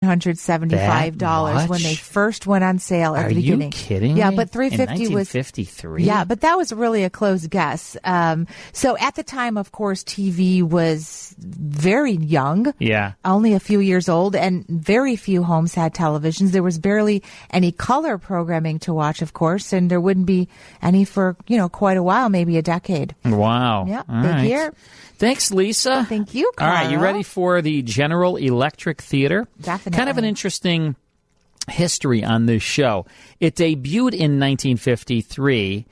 $175 when they first went on sale at the beginning. Are you kidding me? Yeah, but 350 in 1953? Yeah, but that was really a close guess. So at the time, of course, TV was very young. Yeah. Only a few years old, and very few homes had televisions. There was barely any color programming to watch, of course, and there wouldn't be any for, quite a while, maybe a decade. Wow. Yeah, All big right. year. Thanks, Lisa. Thank you, Carl. All right, you ready for the General Electric Theater? Definitely. Kind of an interesting history on this show. It debuted in 1953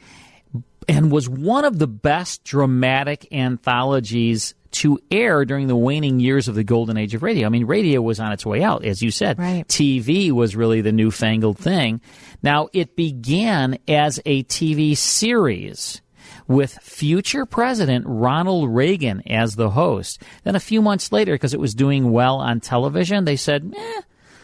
and was one of the best dramatic anthologies to air during the waning years of the golden age of radio. I mean, radio was on its way out, as you said. Right. TV was really the newfangled thing. Now, it began as a TV series with future President Ronald Reagan as the host. Then a few months later, because it was doing well on television, they said,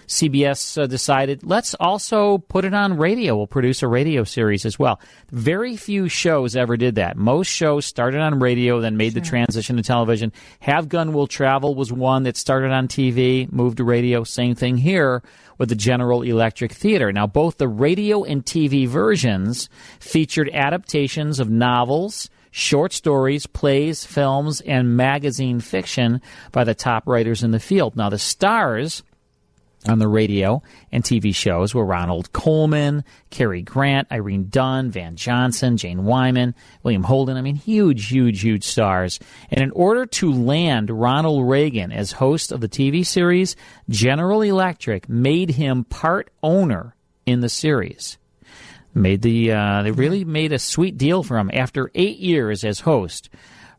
CBS decided, let's also put it on radio. We'll produce a radio series as well. Very few shows ever did that. Most shows started on radio, then made the transition to television. Have Gun Will Travel was one that started on TV, moved to radio. Same thing here with the General Electric Theater. Now, both the radio and TV versions featured adaptations of novels, short stories, plays, films, and magazine fiction by the top writers in the field. Now, the stars on the radio and TV shows were Ronald Colman, Cary Grant, Irene Dunn, Van Johnson, Jane Wyman, William Holden. I mean, huge stars. And in order to land Ronald Reagan as host of the TV series, General Electric made him part owner in the series. They really made a sweet deal for him. After 8 years as host,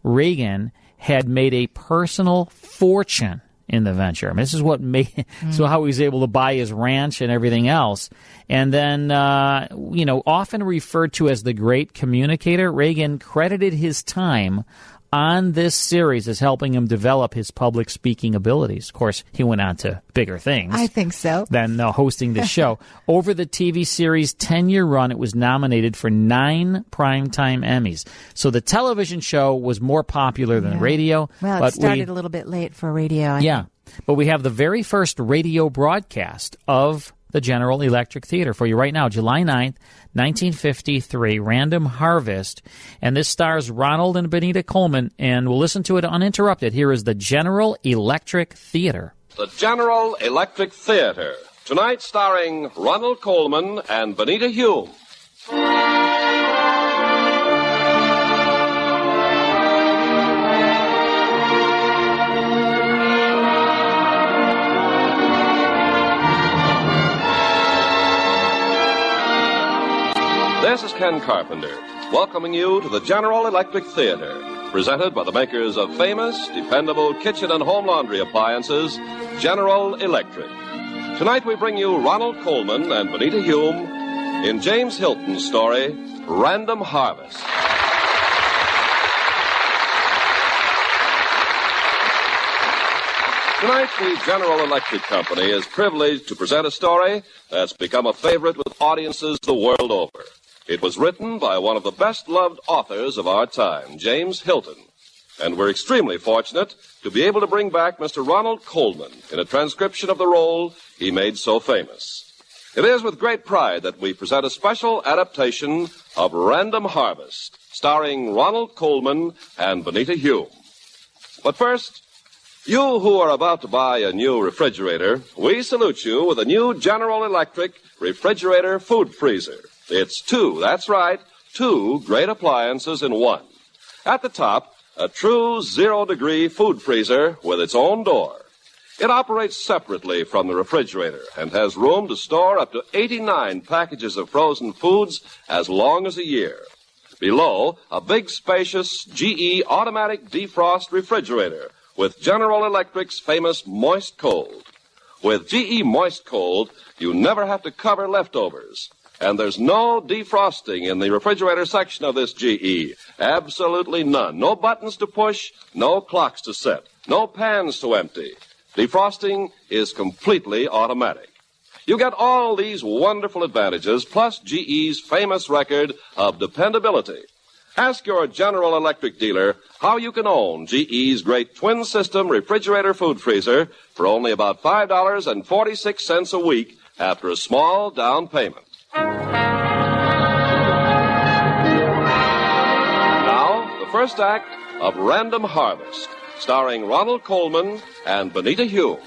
Reagan had made a personal fortune in the venture. I mean, this is what made so how he was able to buy his ranch and everything else. And then, often referred to as the great communicator, Reagan credited his time on this series as helping him develop his public speaking abilities. Of course, he went on to bigger things. I think so. Than hosting the show. Over the TV series' 10-year run, it was nominated for 9 Primetime Emmys. So the television show was more popular than radio. Well, it started a little bit late for radio. I think. But we have the very first radio broadcast of the General Electric Theater for you right now, July 9th, 1953, Random Harvest. And this stars Ronald and Benita Coleman, and we'll listen to it uninterrupted. Here is the General Electric Theater. The General Electric Theater, tonight starring Ronald Coleman and Benita Hume. This is Ken Carpenter, welcoming you to the General Electric Theater, presented by the makers of famous, dependable kitchen and home laundry appliances, General Electric. Tonight we bring you Ronald Coleman and Benita Hume in James Hilton's story, Random Harvest. Tonight, the General Electric Company is privileged to present a story that's become a favorite with audiences the world over. It was written by one of the best-loved authors of our time, James Hilton. And we're extremely fortunate to be able to bring back Mr. Ronald Coleman in a transcription of the role he made so famous. It is with great pride that we present a special adaptation of Random Harvest, starring Ronald Coleman and Benita Hume. But first, you who are about to buy a new refrigerator, we salute you with a new General Electric refrigerator food freezer. It's 2, that's right, 2 great appliances in one. At the top, a true 0-degree food freezer with its own door. It operates separately from the refrigerator and has room to store up to 89 packages of frozen foods as long as a year. Below, a big, spacious GE automatic defrost refrigerator with General Electric's famous Moist Cold. With GE Moist Cold, you never have to cover leftovers. And there's no defrosting in the refrigerator section of this GE. Absolutely none. No buttons to push, no clocks to set, no pans to empty. Defrosting is completely automatic. You get all these wonderful advantages, plus GE's famous record of dependability. Ask your General Electric dealer how you can own GE's great twin-system refrigerator food freezer for only about $5.46 a week after a small down payment. Now, the first act of Random Harvest, starring Ronald Colman and Benita Hume.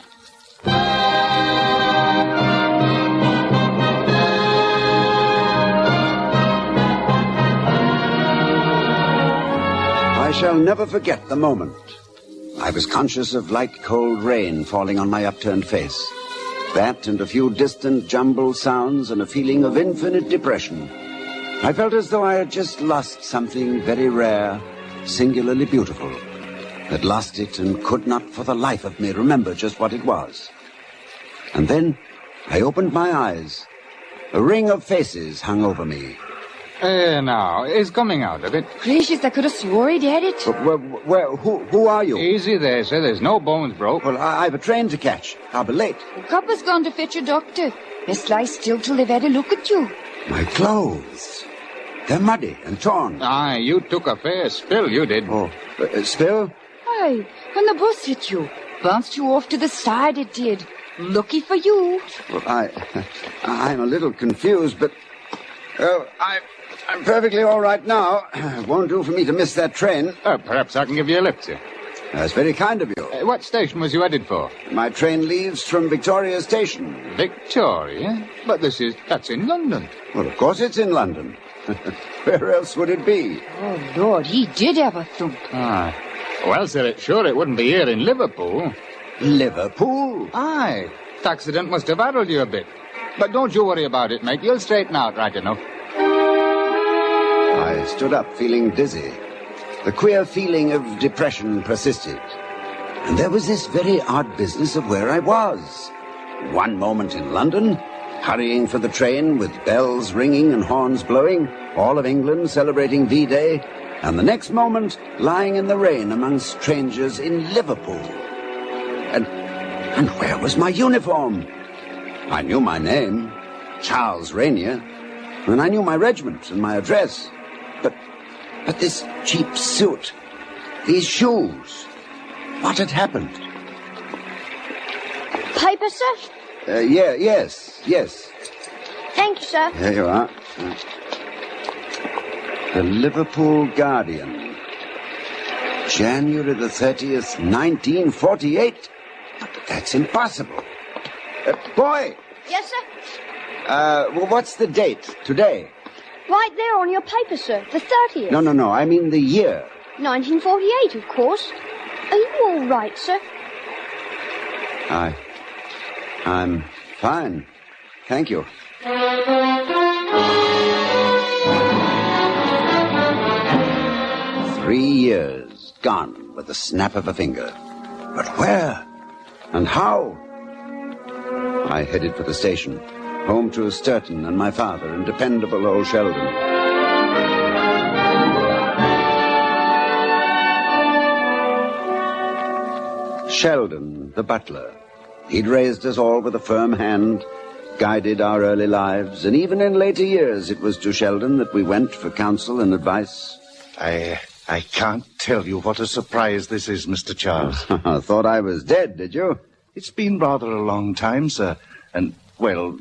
I shall never forget the moment. I was conscious of light, cold rain falling on my upturned face. That and a few distant jumbled sounds and a feeling of infinite depression. I felt as though I had just lost something very rare, singularly beautiful. Had lost it and could not for the life of me remember just what it was. And then I opened my eyes. A ring of faces hung over me. Now, he's coming out of it. Gracious, I could have swore he'd had it. Who are you? Easy there, sir. There's no bones broke. Well, I've a train to catch. I'll be late. The copper's gone to fetch a doctor. Best lie still till they've had a look at you. My clothes. They're muddy and torn. Aye, you took a fair spill, you did. Oh, spill? Aye, when the bus hit you. Bounced you off to the side, it did. Lucky for you. Well, I'm a little confused, but... I'm perfectly all right now. It won't do for me to miss that train. Perhaps I can give you a lift, sir. That's very kind of you. What station was you headed for? My train leaves from Victoria Station. Victoria? But that's in London. Well, of course it's in London. Where else would it be? Oh, Lord, he did have a thump. Ah. Well, sir, it wouldn't be here in Liverpool. Liverpool? Aye. The accident must have addled you a bit. But don't you worry about it, mate. You'll straighten out right enough. I stood up, feeling dizzy. The queer feeling of depression persisted. And there was this very odd business of where I was. One moment in London, hurrying for the train with bells ringing and horns blowing, all of England celebrating V-Day, and the next moment lying in the rain among strangers in Liverpool. And where was my uniform? I knew my name, Charles Rainier, and I knew my regiment and my address. But this cheap suit, these shoes, what had happened? Paper, sir? Yes. Thank you, sir. Here you are. The Liverpool Guardian. January the 30th, 1948. But that's impossible. Boy! Yes, sir? What's the date today? Right there on your paper, sir. The 30th. No. I mean the year. 1948, of course. Are you all right, sir? I'm fine. Thank you. 3 years gone with the snap of a finger. But where? And how? I headed for the station, home to Sturton and my father and dependable old Sheldon. Sheldon, the butler. He'd raised us all with a firm hand, guided our early lives, and even in later years it was to Sheldon that we went for counsel and advice. I can't tell you what a surprise this is, Mr. Charles. Thought I was dead, did you? It's been rather a long time, sir. And, well,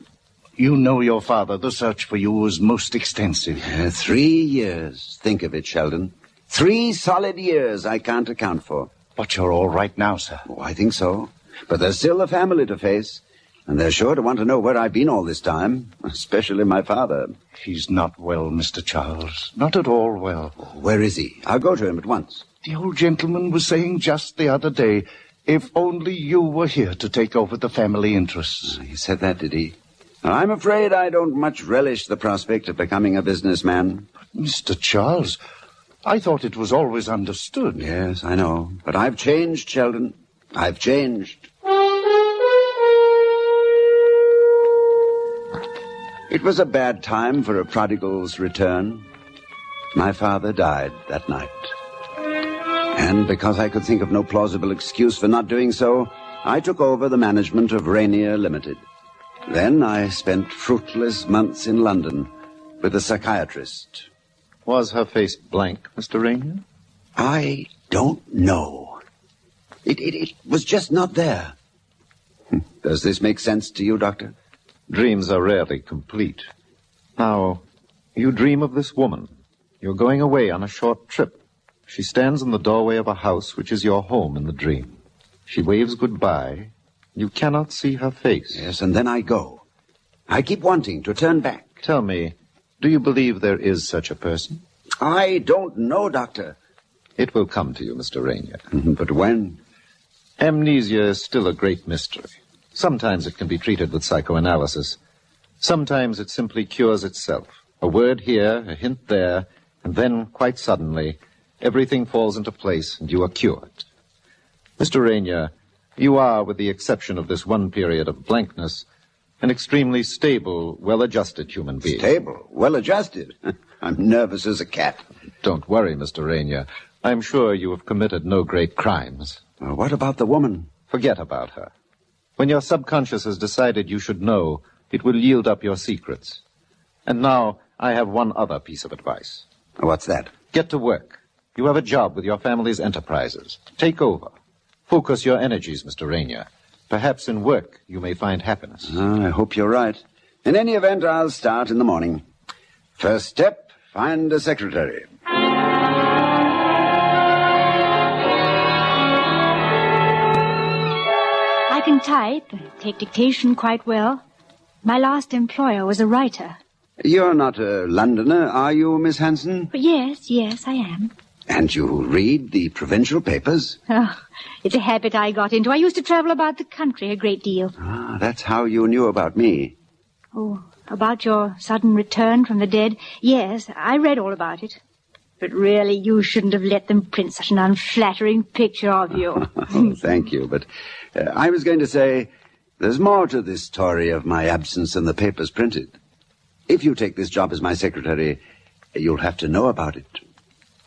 you know your father. The search for you was most extensive. 3 years. Think of it, Sheldon. 3 solid years I can't account for. But you're all right now, sir. Oh, I think so. But there's still a family to face. And they're sure to want to know where I've been all this time. Especially my father. He's not well, Mr. Charles. Not at all well. Oh, where is he? I'll go to him at once. The old gentleman was saying just the other day, if only you were here to take over the family interests. He said that, did he? I'm afraid I don't much relish the prospect of becoming a businessman. But Mr. Charles, I thought it was always understood. Yes, I know. But I've changed, Sheldon. I've changed. It was a bad time for a prodigal's return. My father died that night. And because I could think of no plausible excuse for not doing so, I took over the management of Rainier Limited. Then I spent fruitless months in London with a psychiatrist. Was her face blank, Mr. Rainier? I don't know. It was just not there. Does this make sense to you, Doctor? Dreams are rarely complete. Now, you dream of this woman. You're going away on a short trip. She stands in the doorway of a house which is your home in the dream. She waves goodbye. You cannot see her face. Yes, and then I go. I keep wanting to turn back. Tell me, do you believe there is such a person? I don't know, Doctor. It will come to you, Mr. Rainier. But when? Amnesia is still a great mystery. Sometimes it can be treated with psychoanalysis. Sometimes it simply cures itself. A word here, a hint there, and then, quite suddenly, everything falls into place and you are cured. Mr. Rainier, you are, with the exception of this one period of blankness, an extremely stable, well-adjusted human being. Stable? Well-adjusted? I'm nervous as a cat. Don't worry, Mr. Rainier. I'm sure you have committed no great crimes. Well, what about the woman? Forget about her. When your subconscious has decided you should know, it will yield up your secrets. And now, I have one other piece of advice. What's that? Get to work. You have a job with your family's enterprises. Take over. Focus your energies, Mr. Rainier. Perhaps in work you may find happiness. I hope you're right. In any event, I'll start in the morning. First step, find a secretary. I can type and take dictation quite well. My last employer was a writer. You're not a Londoner, are you, Miss Hanson? Yes, I am. And you read the provincial papers? Oh, it's a habit I got into. I used to travel about the country a great deal. Ah, that's how you knew about me. Oh, about your sudden return from the dead? Yes, I read all about it. But really, you shouldn't have let them print such an unflattering picture of you. Oh, thank you, but I was going to say, there's more to this story of my absence than the papers printed. If you take this job as my secretary, you'll have to know about it.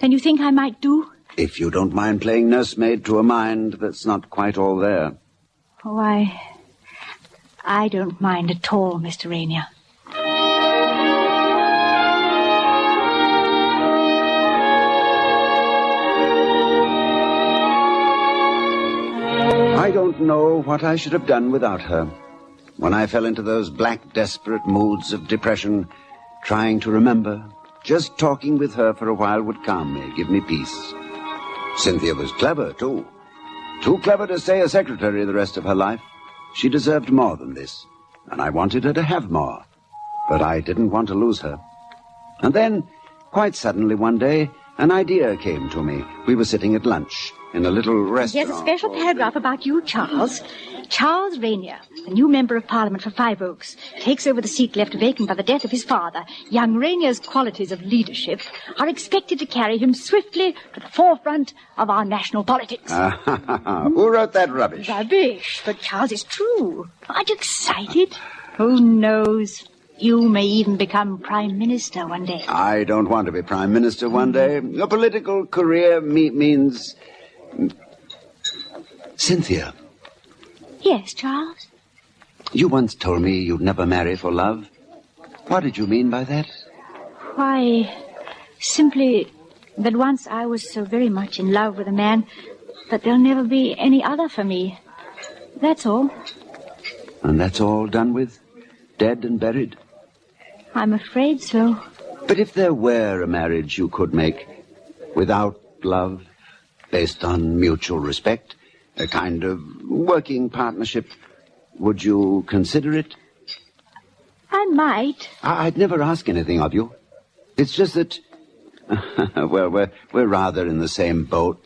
Then you think I might do? If you don't mind playing nursemaid to a mind that's not quite all there. Oh, I don't mind at all, Mr. Rainier. I don't know what I should have done without her. When I fell into those black, desperate moods of depression, trying to remember, just talking with her for a while would calm me, give me peace. Cynthia was clever, too. Too clever to stay a secretary the rest of her life. She deserved more than this, and I wanted her to have more. But I didn't want to lose her. And then, quite suddenly one day, an idea came to me. We were sitting at lunch in a little restaurant. There's a special paragraph about you, Charles. Charles Rainier, the new member of Parliament for Five Oaks, takes over the seat left vacant by the death of his father. Young Rainier's qualities of leadership are expected to carry him swiftly to the forefront of our national politics. Who wrote that rubbish? Rubbish, but Charles, it's true. Aren't you excited? Who knows? You may even become Prime Minister one day. I don't want to be Prime Minister one day. A political career means... Cynthia. Yes, Charles? You once told me you'd never marry for love. What did you mean by that? Why, simply that once I was so very much in love with a man that there'll never be any other for me. That's all. And that's all done with? Dead and buried? I'm afraid so. But if there were a marriage you could make without love, based on mutual respect, a kind of working partnership, would you consider it? I might. I'd never ask anything of you. It's just that, well, we're rather in the same boat.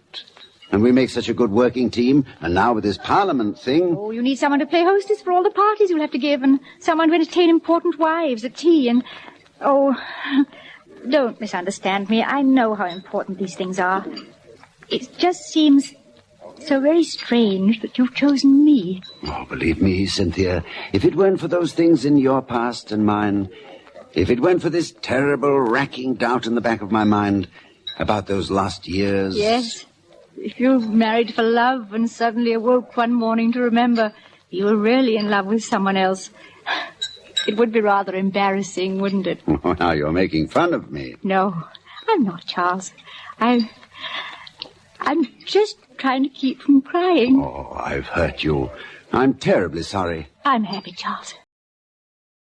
And we make such a good working team. And now with this Parliament thing... Oh, you need someone to play hostess for all the parties you'll have to give, and someone to entertain important wives at tea, and... Oh, don't misunderstand me. I know how important these things are. It just seems so very strange that you've chosen me. Oh, believe me, Cynthia, if it weren't for those things in your past and mine, if it weren't for this terrible, racking doubt in the back of my mind about those lost years... Yes, if you married for love and suddenly awoke one morning to remember you were really in love with someone else, it would be rather embarrassing, wouldn't it? Oh, now you're making fun of me. No, I'm not, Charles. I'm just trying to keep from crying. Oh, I've hurt you. I'm terribly sorry. I'm happy, Charles.